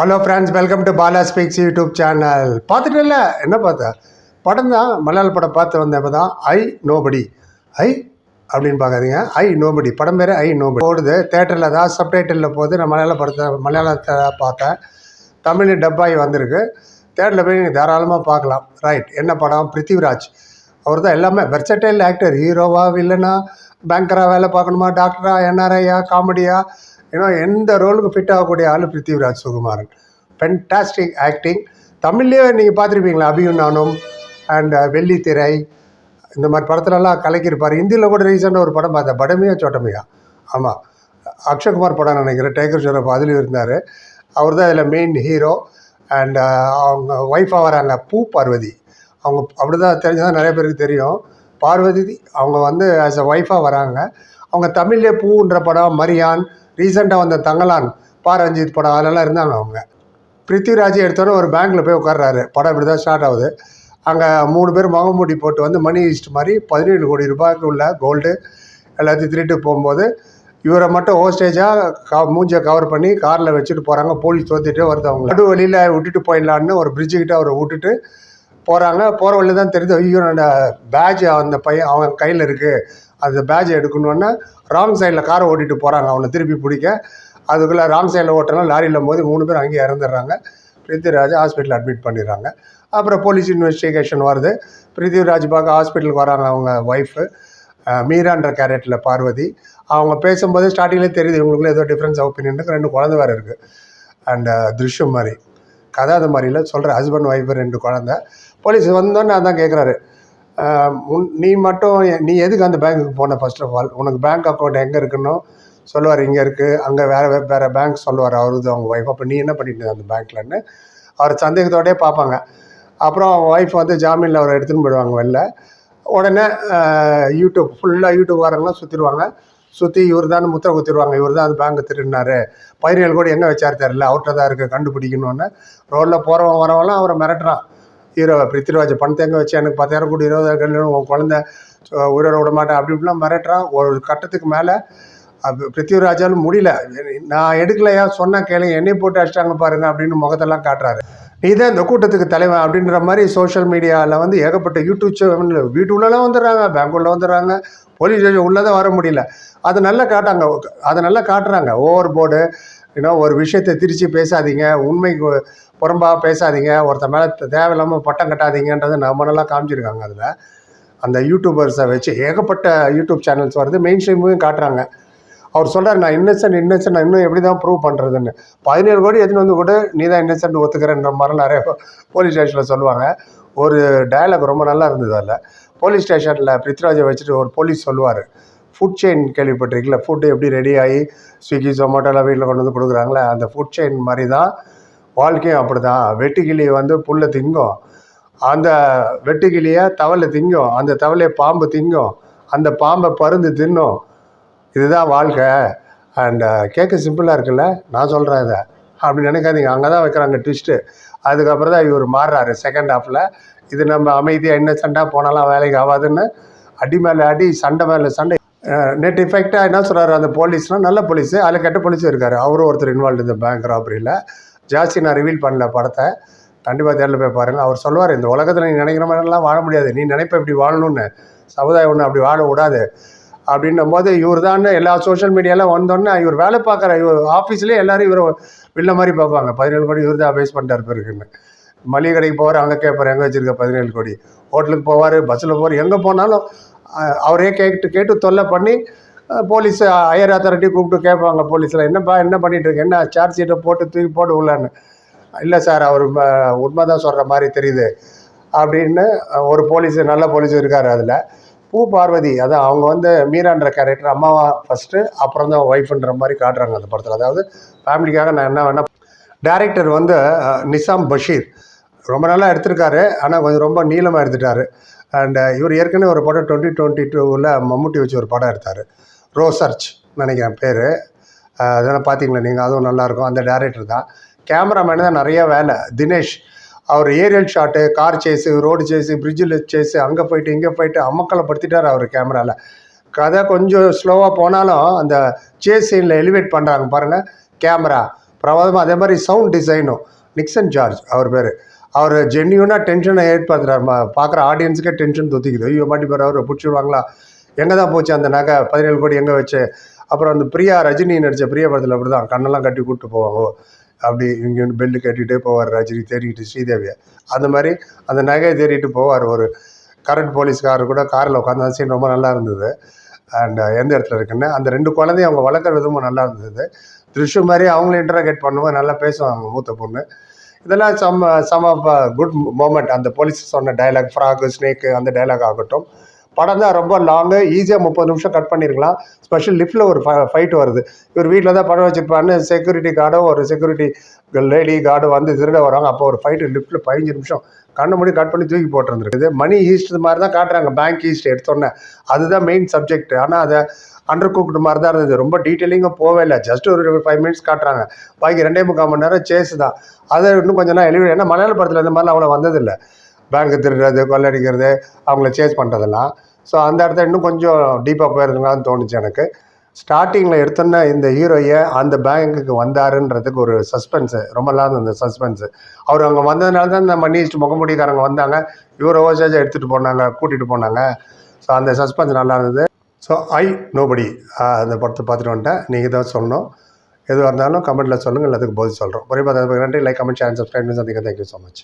Hello friends, welcome to Bala speaks YouTube channel. பார்த்துட்டு இல்லை என்ன பார்த்தா படம் தான், மலையாள படம் பார்த்து வந்தப்போ தான் ஐ நோபடி. ஐ அப்படின்னு பார்க்காதீங்க, ஐ நோபடி படம் பேர் ஐ நோபடி போடுது தேட்டரில் தான், சப்டைட்டிலில் போகுது. நான் மலையாளத்தை பார்த்தேன், தமிழ் டப்பாகி வந்திருக்கு. தேட்டரில் போய் நீங்கள் தாராளமாக பார்க்கலாம். ரைட், என்ன படம்? பிருத்திவிராஜ். அவர் தான் எல்லாமே வெர்சடைல் ஆக்டர். ஹீரோவா, வில்லனா, பேங்கராக வேலை பார்க்கணுமா, டாக்டரா, என்ஆர்ஐயா, காமெடியா, ஏன்னா எந்த ரோலுக்கு ஃபிட் ஆகக்கூடிய ஆள் பிருத்திவிராஜ் சுகுமாரன். Fantastic acting. தமிழ்லேயே நீங்கள் பார்த்துருப்பீங்களா, அபியும் நானும் அண்ட் வெள்ளித்திரை, இந்த மாதிரி படத்துலலாம் கலக்கியிருப்பார். ஹிந்தியில் கூட ரீசெண்டாக ஒரு படம் பார்த்தேன், படமையா சோட்டமையா. ஆமாம், அக்ஷய்குமார் படம் நினைக்கிறேன், டைகர் ஷெராப் அதுலேயும் இருந்தார். அவர் தான் இதில் மெயின் ஹீரோ. அண்ட் அவங்க ஒய்ஃபாக வராங்க பூ பார்வதி. அவங்க அப்படி தான் தெரிஞ்சதான் நிறைய பேருக்கு தெரியும். பார்வதி அவங்க வந்து ஆஸ் அ ஒய்ஃபாக வராங்க. அவங்க தமிழ்லேயே பூன்ற படம், மரியான், ரீசெண்டாக வந்த தங்கலான், ரஞ்சித் படம், அதெல்லாம் இருந்தாங்க அவங்க. பிருத்திவிராஜ் எடுத்தோன்னே ஒரு பேங்க்கில் போய் உட்கார்றாரு. படம் இப்படி தான் ஸ்டார்ட் ஆகுது. அங்கே 3 பேர் முகமூடி போட்டு வந்து மணி ஈஸ்ட் மாதிரி 17 கோடி ரூபாய்க்கு உள்ள கோல்டு எல்லாத்தையும் திருட்டு போகும்போது இவரை மட்டும் ஹோஸ்டேஜாக மூஞ்சியை கவர் பண்ணி காரில் வச்சுட்டு போகிறாங்க. போலீஸ் தோத்திட்டே வருது. அவங்க நடு வழியில் விட்டுட்டு போயிடலான்னு ஒரு பிரிட்ஜுக்கிட்ட அவரை விட்டுட்டு போகிறாங்க. போகிற வழியில் தான் தெரியுது, ஐயோ அந்த பேட்ஜ் அந்த பையன் அவன் கையில் இருக்குது, அந்த பேட்ஜை எடுக்கணுன்னா ராங் சைடில் காரை ஓட்டிகிட்டு போகிறாங்க. அவனை திருப்பி பிடிக்க அதுக்குள்ளே ராங் சைடில் ஓட்டினா லாரியில் போது 3 பேர் அங்கேயே இறந்துடுறாங்க. பிருத்திவிராஜ் ஹாஸ்பிட்டலில் அட்மிட் பண்ணிடுறாங்க. அப்புறம் போலீஸ் இன்வெஸ்டிகேஷன் வருது. பிருத்திவிராஜ் பார்க்க ஹாஸ்பிட்டலுக்கு வராங்க அவங்க ஒய்ஃபு மீரான்ற கேரக்டரில் பார்வதி. அவங்க பேசும்போது ஸ்டார்டிங்லேயே தெரியுது இவங்களுக்குள்ள ஏதோ டிஃப்ரென்ஸ் ஆஃப் ஒப்பீனியனுக்கு 2 குழந்தை வேறு இருக்குது. அண்ட் திருஷ்யம் மாதிரி கதை அது மாதிரில சொல்கிற ஹஸ்பண்ட் ஒய்ஃபு 2 குழந்தை. போலீஸ் வந்தோன்னு அதான் கேட்குறாரு, நீ எதுக்கு அந்த பேங்க்குக்கு போன? ஃபர்ஸ்ட் ஆஃப் ஆல் உனக்கு பேங்க் அக்கௌண்ட் எங்கே இருக்குன்னு சொல்லுவார். இங்கே இருக்குது, அங்கே வேறு பேங்க் சொல்லுவார் அவருது அவங்க ஒய்ஃப். அப்போ நீ என்ன பண்ணிட்டு அந்த பேங்க்லன்னு அவர் சந்தேகத்தோடே பார்ப்பாங்க. அப்புறம் அவங்க ஒய்ஃப் வந்து ஜாமீனில் அவரை எடுத்துன்னு போயிடுவாங்க வெளில. உடனே ஃபுல்லாக யூடியூப் வரவங்களாம் சுற்றிடுவாங்க. சுற்றி இவர் தான் முத்திரை குத்திடுவாங்க, இவர் தான் அந்த பேங்க்கு திருடினாரு, 17 கோடி எங்கே வச்சார் தெரில, அவர்கிட்ட தான் இருக்குது, கண்டுபிடிக்கணுன்னு. ரோட்டில் போகிறவன் வரவெல்லாம் அவரை மிரட்டுறான். ஹீரோவை பிருத்திவிராஜ் பணத்தை எங்கே வச்சு எனக்கு 10,000 கோடி 20,000 உன் குழந்தை உயிரோட விட மாட்டேன் அப்படி இப்படிலாம் மிரட்டுறான். ஒரு கட்டத்துக்கு மேலே பிருத்திவிராஜாலும் முடியல, நான் எடுக்கலையா, சொன்னால் கேளுங்க, என்னை போட்டு அடிச்சிட்டாங்க பாருங்க அப்படின்னு முகத்தெல்லாம் காட்டுறாரு. நீ தான் இந்த கூட்டத்துக்கு தலைவன் அப்படின்ற மாதிரி சோஷியல் மீடியாவில் வந்து ஏகப்பட்ட யூடியூப் சேனல் வீட்டுள்ளலாம் வந்துடுறாங்க, பேங்க் உள்ள வந்துடுறாங்க, போலீஸ் ஸ்டேஷன் உள்ளே தான் வர முடியல. அதை நல்லா காட்டுறாங்க. ஓவர் போர்டு, ஒரு விஷயத்தை திரிச்சு பேசாதீங்க, உண்மைக்கு புறம்பாக பேசாதீங்க, ஒருத்தர் மேலே தேவையில்லாமல் பட்டம் கட்டாதீங்கன்றதை நம்மளெல்லாம் காமிச்சிருக்காங்க. அதில் அந்த யூடியூபர்ஸை வச்சு ஏகப்பட்ட யூடியூப் சேனல்ஸ் வருது, மெயின் ஸ்ட்ரீமையும் காட்டுறாங்க. அவர் சொல்கிறார், நான் இன்னசென்ட் நான் இன்னும் எப்படி தான் ப்ரூவ் பண்ணுறதுன்னு. 17 கோடி எதுன்னு வந்து கூட நீ தான் இன்னசென்ட் ஒத்துக்கிறேன்ற மாதிரி நிறைய போலீஸ் ஸ்டேஷனில் சொல்லுவாங்க. ஒரு டயலாக் ரொம்ப நல்லா இருந்தது. அதில் போலீஸ் ஸ்டேஷனில் பிருத்திவிராஜை வச்சுட்டு ஒரு போலீஸ் சொல்லுவார், ஃபுட் செயின் கேள்விப்பட்டிருக்கல, ஃபுட்டு எப்படி ரெடி ஆகி ஸ்விக்கி ஜொமேட்டோலாம் வீட்டில் கொண்டு வந்து கொடுக்குறாங்களே, அந்த ஃபுட் செயின் மாதிரி தான் வாழ்க்கையும். அப்படி தான் வெட்டுக்கிளி வந்து புல்லை திங்கும், அந்த வெட்டுக்கிளியை தவளை திங்கும், அந்த தவளையை பாம்பு திங்கும், அந்த பாம்பை பருந்து தின்னும். இதுதான் வாழ்க்கை. அண்ட் கேட்க சிம்பிளாக இருக்குல்ல, நான் சொல்கிறேன் இதை அப்படி நினைக்காதீங்க. அங்கே தான் வைக்கிறாங்க ட்விஸ்ட்டு. அதுக்கப்புறம் தான் இவர் மாறுறாரு செகண்ட் ஹாஃபில். இது நம்ம அமைதியாக இன்னசென்ட்டாக போனாலாம் வேலைக்கு ஆகாதுன்னு அடி மேலே அடி, சண்டை மேலே சண்டை. நெட் இஃபெக்டாக என்ன சொல்கிறாரு அந்த போலீஸ்னால், நல்ல போலீஸு, அதில் கெட்ட போலீஸும் இருக்கார். அவரும் ஒருத்தர் இன்வால்வ் இந்த பேங்க் ராபரியில். ஜாஸ்தி நான் ரிவீல் பண்ணல படத்தை, கண்டிப்பாக தேர்தலில் போய் பாருங்கள். அவர் சொல்லுவார், இந்த உலகத்தில் நீ நினைக்கிற மாதிரிலாம் வாழ முடியாது, நீ நினைப்ப இப்படி வாழணும்னு, சமுதாயம் ஒன்று அப்படி வாழ விடாது அப்படின்னும் போது இவர் தான் எல்லா சோஷியல் மீடியாவில் வந்தோன்னே இவர் வேலை பார்க்குற இவர் ஆஃபீஸ்லேயே எல்லோரும் இவர் வில்ல மாதிரி பார்ப்பாங்க. 17 கோடி இவர் தான் பேஸ் பண்ணிட்டார் பிறகுன்னு. மளிகை கடைக்கு போவார், அங்கே கேட்பார் எங்கே வச்சுருக்க 17 கோடி. ஹோட்டலுக்கு போவார், பஸ்ஸில் போவார், எங்கே போனாலும் அவரே கேட்டு தொல்லை பண்ணி போலீஸ் ஹையர் அத்தாரிட்டி கூப்பிட்டு கேட்பாங்க. போலீஸில் என்னப்பா என்ன பண்ணிகிட்ருக்கு, என்ன சார்ஜ் ஷீட்டை தூக்கி போட்டு உள்ளான்னு. இல்லை சார், அவர் உண்மை தான் சொல்கிற மாதிரி தெரியுது அப்படின்னு ஒரு போலீஸு, நல்ல போலீஸு இருக்கார். அதில் பூ பார்வதி, அதான் அவங்க வந்து மீரான்ற கேரக்டர் அம்மாவா ஃபஸ்ட்டு, அப்புறம் தான் ஒய்ஃபுன்ற மாதிரி காட்டுறாங்க அந்த படத்தில். அதாவது ஃபேமிலிக்காக நான் என்ன வேணால். டைரக்டர் வந்து நிசாம் பஷீர் ரொம்ப நல்லா எடுத்திருக்காரு, ஆனால் கொஞ்சம் ரொம்ப நீளமாக எடுத்துட்டார். அண்ட் இவர் ஏற்கனவே ஒரு படம் 2022 மம்முட்டி வச்சு ஒரு படம் எடுத்தார், ரோசர்ச் நினைக்கிறேன் பேர். அதெல்லாம் பார்த்தீங்களா நீங்கள்? அதுவும் நல்லாயிருக்கும். அந்த டைரக்டர் தான். கேமராமேனு தான் நிறைய வேலை. தினேஷ், அவர் aerial shot, car chase, road chase, பிரிட்ஜில் சேஸு, அங்கே போயிட்டு இங்கே போயிட்டு அமக்களை படுத்திட்டார் அவர் கேமராவில். கதை கொஞ்சம் ஸ்லோவாக போனாலும் அந்த சேஸ் சீனில் எலிவேட் பண்ணுறாங்க பாருங்கள் கேமரா. பிரமாதமாக. அதே மாதிரி சவுண்ட் டிசைனும் நிக்சன் ஜார்ஜ் அவர் பேர். அவர் ஜென்யூனாக டென்ஷனை ஏற்படுத்துகிறார். பார்க்குற ஆடியன்ஸுக்கே டென்ஷன் தொத்திக்குது. ஐயோ மாட்டி போகிற அவர் பிடிச்சிடுவாங்களா, எங்கே தான் போச்சு அந்த நகை 17 கோடி எங்கே வச்சு. அப்புறம் அந்த பிரியா ரஜினி நடித்த பிரியா படத்தில் அப்படி தான் கண்ணெல்லாம் கட்டி கூப்பிட்டு போவாங்க. அப்படி இங்கே பெல்லு கட்டிகிட்டே போவார் ரஜினி தேடிட்டு ஸ்ரீதேவியை. அந்த மாதிரி அந்த நகையை தேடிட்டு போவார். ஒரு கரண்ட் போலீஸ்காரர் கூட காரில் உட்காந்து அந்த சீன் ரொம்ப நல்லா இருந்தது. அண்ட் எந்த இடத்துல இருக்குன்னு அந்த 2 குழந்தையும் அவங்க வளர்க்குற விதமும் நல்லா இருந்தது. திருஷு மாதிரி அவங்களும் இன்டராகேட் பண்ணும்போது நல்லா பேசுவாங்க மூத்த பொண்ணு. இதெல்லாம் சம குட் மோமெண்ட். அந்த போலீஸ் சொன்ன டைலாக், ஃப்ராகு ஸ்னேக்கு அந்த டைலாக் ஆகட்டும். படம் தான் ரொம்ப லாங்கு, ஈஸியாக 30 நிமிஷம் கட் பண்ணியிருக்கலாம். ஸ்பெஷல் லிஃப்ட்டில் ஒரு ஃபைட் வருது. இவர் வீட்டில் தான் படம் வச்சுருப்பான்னு செக்யூரிட்டி கார்டோ ஒரு செக்யூரிட்டி லேடி கார்டோ வந்து திருட வராங்க. அப்போ ஒரு ஃபைட்டு லிஃப்ட்டில் 15 நிமிஷம் கண்ணு மூடி கட் பண்ணி தூக்கி போட்டுருந்துருக்குது. மணி ஈஸ்ட் மாதிரி தான் காட்டுறாங்க, பேங்க் ஈஸ்ட் எடுத்தோன்னே. அதுதான் மெயின் சப்ஜெக்ட். ஆனால் அதை அண்டர் குக்டு மாதிரி தான் இருந்தது. ரொம்ப டீட்டெயிலிங்காக போவே இல்லை. ஜஸ்ட் ஒரு 5 மினிட்ஸ் காட்டுறாங்க. பாக்கி 2.25 மணி நேரம் சேஸ் தான். அதை இன்னும் கொஞ்சம் நாள் எலிவேட். ஏன்னா மலையாள படத்தில் இந்த மாதிரிலாம் அவ்வளோ வந்ததில்லை. பேங்க்கு திருடுறது, கொள்ளடிக்கிறது, அவங்கள சேஸ் பண்ணுறதெல்லாம். ஸோ அந்த இடத்த இன்னும் கொஞ்சம் டீப்பாக போயிருந்தான்னு தோணுச்சு எனக்கு. ஸ்டார்டிங்கில் எடுத்தோன்னே இந்த ஹீரோயை அந்த பேங்க்குக்கு வந்தாருன்றதுக்கு ஒரு சஸ்பென்ஸு ரொம்ப நாள் அந்த சஸ்பென்ஸு. அவர் அங்கே வந்ததுனால தான் இந்த மணிஸ்ட் முகமுடிக்காரங்க வந்தாங்க, இவர் ஓசேஜாக எடுத்துகிட்டு போனாங்க, கூட்டிகிட்டு போனாங்க. ஸோ அந்த சஸ்பென்ஸ் நல்லா இருந்தது. ஸோ நோபடி அந்த படத்தை பார்த்துட்டு வந்துட்டேன். நீங்கள் தான் சொல்லணும். எதுவாக இருந்தாலும் கமெண்ட்டில் சொல்லுங்கள், எல்லாத்துக்கும் பதில் சொல்கிறோம். ஒரே பார்த்து நன்றி. Like, comment, share, subscribe. Thank you so much.